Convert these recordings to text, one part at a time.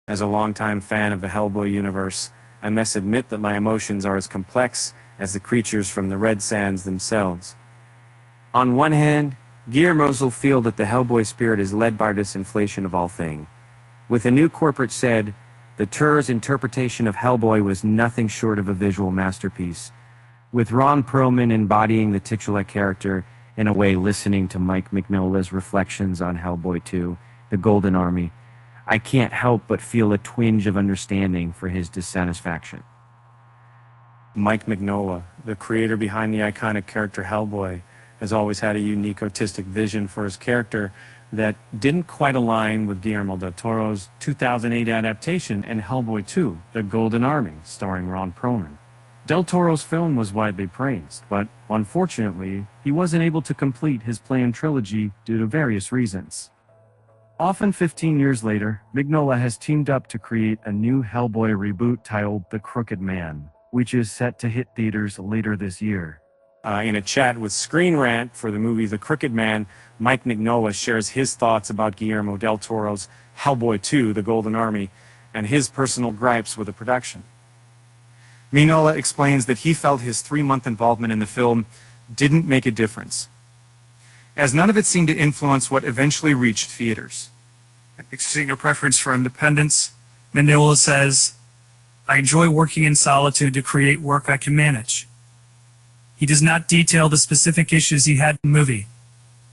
As a longtime fan of the Hellboy universe, I must admit that my emotions are as complex as the creatures from the Red Sands themselves. On one hand, Guillermo will feel that the Hellboy spirit is led by disinflation of all things. With a new corporate said, the Tor's interpretation of Hellboy was nothing short of a visual masterpiece. With Ron Perlman embodying the titular character, in a way listening to Mike Mignola's reflections on Hellboy II, the Golden Army, I can't help but feel a twinge of understanding for his dissatisfaction. Mike Mignola, the creator behind the iconic character Hellboy, has always had a unique artistic vision for his character that didn't quite align with Guillermo del Toro's 2008 adaptation and Hellboy II, The Golden Army, starring Ron Perlman. Del Toro's film was widely praised, but unfortunately, he wasn't able to complete his planned trilogy due to various reasons. Often 15 years later, Mignola has teamed up to create a new Hellboy reboot titled The Crooked Man, which is set to hit theaters later this year. In a chat with Screen Rant for the movie The Crooked Man, Mike Mignola shares his thoughts about Guillermo del Toro's Hellboy II, The Golden Army, and his personal gripes with the production. Mignola explains that he felt his 3-month involvement in the film didn't make a difference, as none of it seemed to influence what eventually reached theaters. Expressing a preference for independence, Mignola says, "I enjoy working in solitude to create work I can manage." He does not detail the specific issues he had in the movie,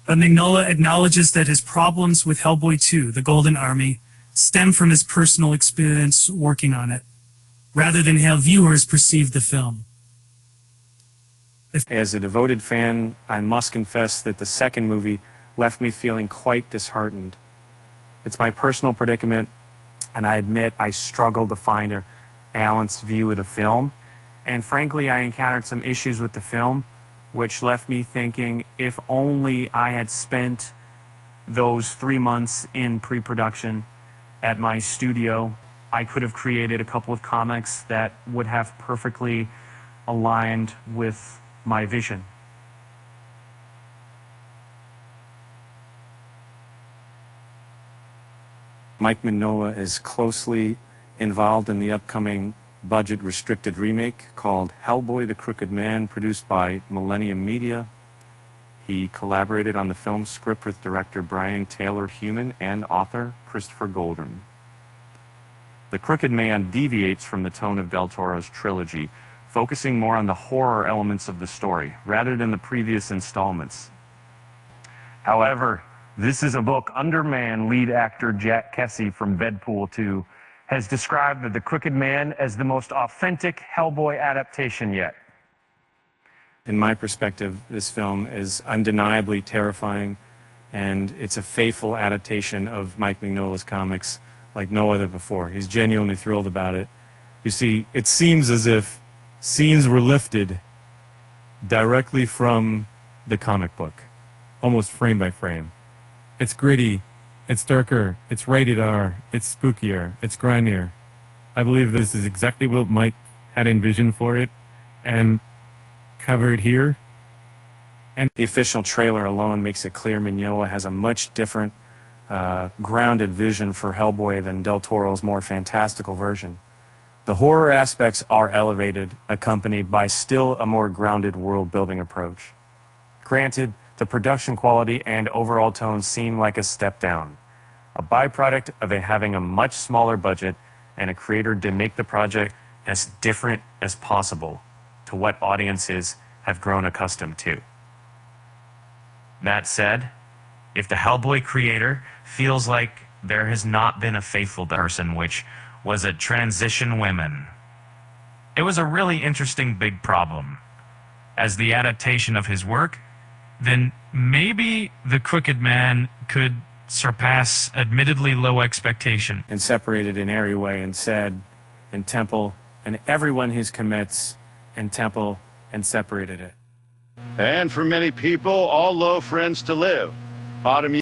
but Mignola acknowledges that his problems with Hellboy II, The Golden Army, stem from his personal experience working on it, rather than how viewers perceive the film. As a devoted fan, I must confess that the second movie left me feeling quite disheartened. It's my personal predicament, and I admit I struggled to find a balanced view of the film. And frankly, I encountered some issues with the film, which left me thinking if only I had spent those 3 months in pre-production at my studio, I could have created a couple of comics that would have perfectly aligned with my vision. Mike Mignola is closely involved in the upcoming budget-restricted remake called Hellboy: The Crooked Man, produced by Millennium Media. He collaborated on the film's script with director Brian Taylor Human and author Christopher Golden. The Crooked Man deviates from the tone of Del Toro's trilogy, focusing more on the horror elements of the story, rather than the previous installments. However, this is a book Underman lead actor Jack Kesey from Deadpool 2 has described The Crooked Man as the most authentic Hellboy adaptation yet. In my perspective, this film is undeniably terrifying, and it's a faithful adaptation of Mike Mignola's comics like no other before. He's genuinely thrilled about it. You see, it seems as if scenes were lifted directly from the comic book, almost frame by frame. It's gritty, it's darker, it's rated R, it's spookier, it's grindier. I believe this is exactly what Mike had envisioned for it and covered here. And the official trailer alone makes it clear Mignola has a much different, grounded vision for Hellboy than Del Toro's more fantastical version. The horror aspects are elevated, accompanied by still a more grounded world-building approach. Granted, the production quality and overall tone seem like a step down, a byproduct of it having a much smaller budget and a creator to make the project as different as possible to what audiences have grown accustomed to. That said, if the Hellboy creator feels like there has not been a faithful person, which was a transition woman, it was a really interesting big problem. As the adaptation of his work, then maybe The Crooked Man could surpass admittedly low expectation. And separated in every way and said, and temple, and everyone who commits, and temple, and separated it. And for many people, all low friends to live. Autumn